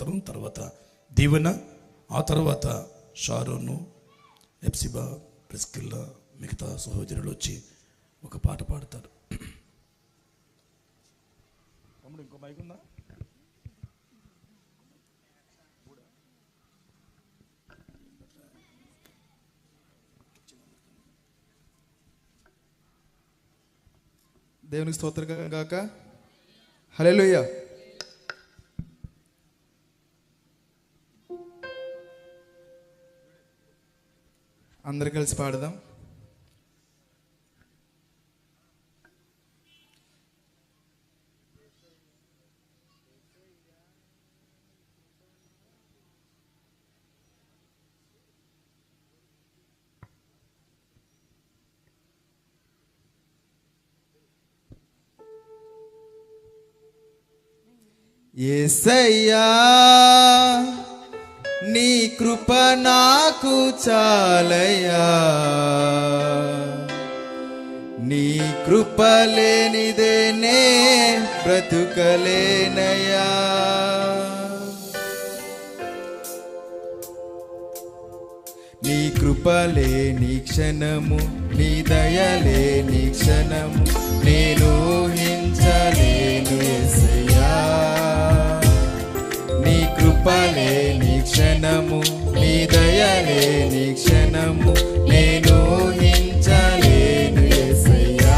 స్తోత్రం, తర్వాత దీవెన, ఆ తర్వాత షారోను, ఎప్సిబా, ప్రిస్కిల్లా, మిగతా సహోదరులు వచ్చి ఒక పాట పాడతారు. ఇంకో మైక్ ఉందా? దేవునికి స్తోత్రం గాక. హల్లెలూయా. అందరు కలిసి పాడదాం. యేసయ్యా నీ కృప నాకు చాలయ్యా, నీ కృప లేనిదే నే బ్రతుకలేనయ్యా. నీ కృప లేని క్షణము, నీ దయ లేని క్షణము నేను ఊహించలేను యేసయ్యా. నీ కృప లేని క్షణము, నీ దయ లేని క్షణము నేను ఊహించలేను యేసయ్యా.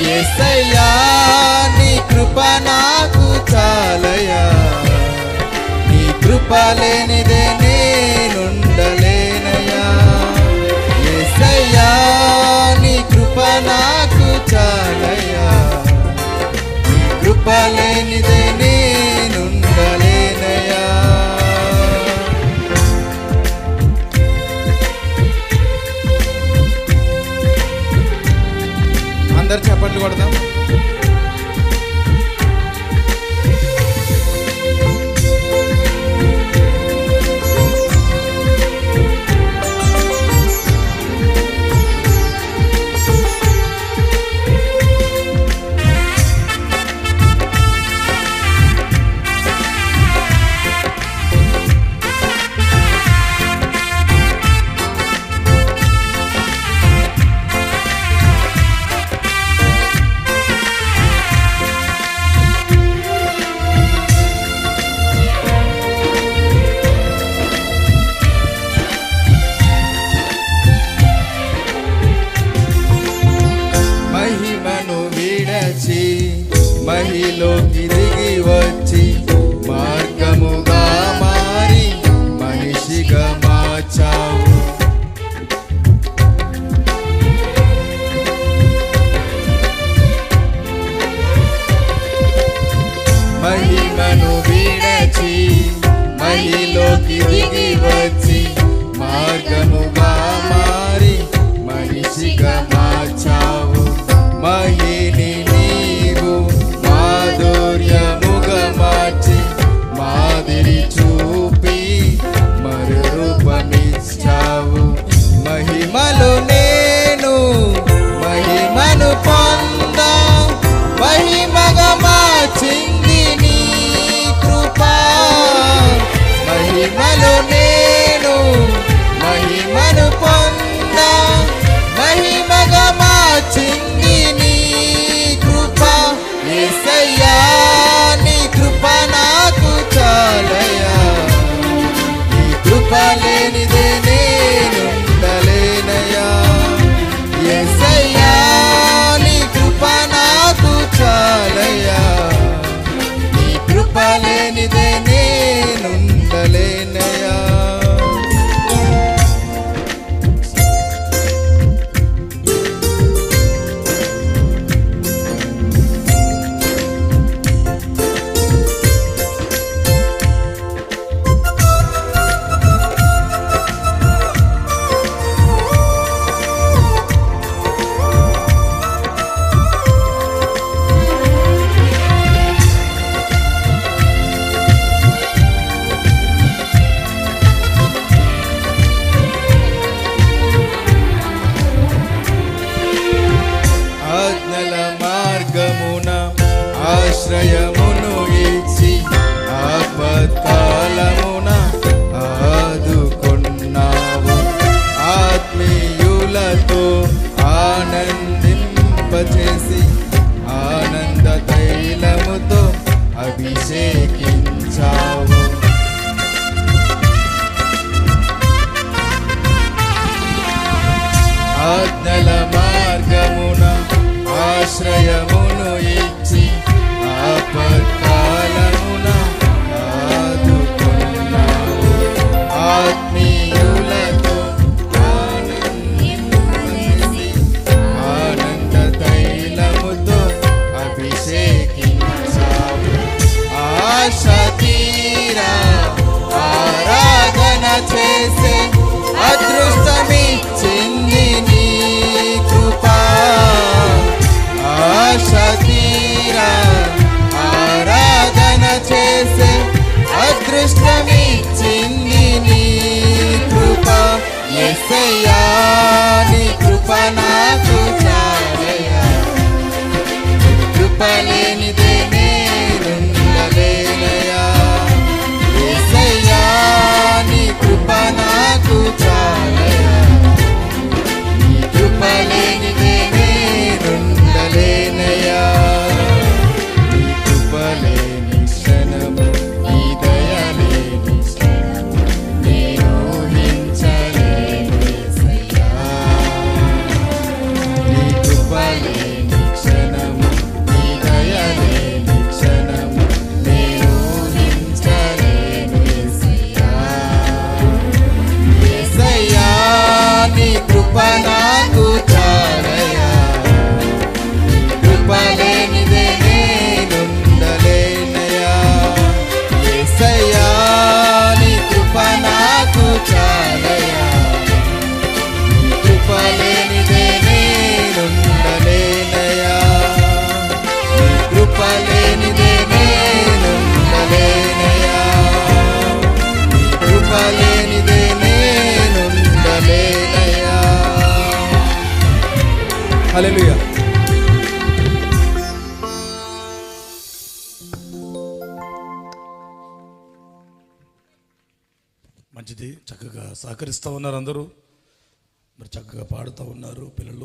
యేసయ్యా నీ కృప నాకు చాలయ్యా, నీ కృప లేనిదే నేనుండలేనయ్యా. యేసయ్యా నీ కృప నాకు చాలయ్యా, నీ కృప లేనిదే నేనుండలేనయ్యా. అందరు చప్పట్లు కొడదాం. మహిలోకి దిగి వచ్చి మార్గముగా మారి మనిషిగా మార్చావు. మహిమను విడచి మహిలోకి దిగి వచ్చి మార్గముగా మారి మనిషిగా మార్చావు. మహిని మాధుర్యముగా మార్చి మాదిరి చూపి మరురూపమిచ్చావు. మహిమలు నేను మహిమను పొందా, మహిమగా మార్చింది నీ కృప. మహిమలు నేను మహిమను పొందా, మహిమగా మార్చింది నీ కృప. యేసయ్యా నీ కృప నాకు చాలయ్యా, నీ కృప లేనిదే నేనుండలేనయ్యా. యేసయ్యా నీ కృప నాకు చాలయ్యా, నీ కృప లేనిదే నేనుండలేనయ్యా. అభిషేకించావు. ఆజ్ఞల మార్గమున ఆశ్రయమును ఇచ్చి ఆపత్కాలమున ఆదుకున్నావు. ఆత్మీయులతో ఆనందింపజేసి ఆనంద తైలముతో అభిషేకించావు. ఆశ తీరా ఆరాధన చేసే అదృష్టమిచ్చింది నీ కృపా. ఆశ తీరా ఆరాధన చేసే అదృష్టమిచ్చింది నీ కృపా. యేసయ్యా నీ కృప నాకు చాలయ్యా. కృప లేనిదే నేనుండలేనయ్యా. యేసయ్యా నీ కృప నాకు చాలయ్యా. నీ కృప లేనిదే నేనుండలేనయ్యా. నీ కృప లేని క్షణము, నీ దయ లేని క్షణము నేను ఊహించలేను యేసయ్యా. నీ కృప లేని క్షణము, నీ దయ లేని క్షణము నేను ఊహించలేను యేసయ్యా. యేసయ్యా నీ కృప నాకు చాలయ్యా. నీ కృప లేనిదే నేనుండలేనయ్యా. యేసయ్యా నీ కృప నాకు చాలయ్యా. నీ కృప లేనిదే నేనుండలేనయ్యా. నీ కృప లేనిదే నేనుండలేనయ్యా. నీ కృప లేనిదే నేనుండలేనయ్యా. హల్లెలూయా. మంచిది, చక్కగా సహకరిస్తూ ఉన్నారు అందరూ. మరి చక్కగా పాడుతూ ఉన్నారు పిల్లలు.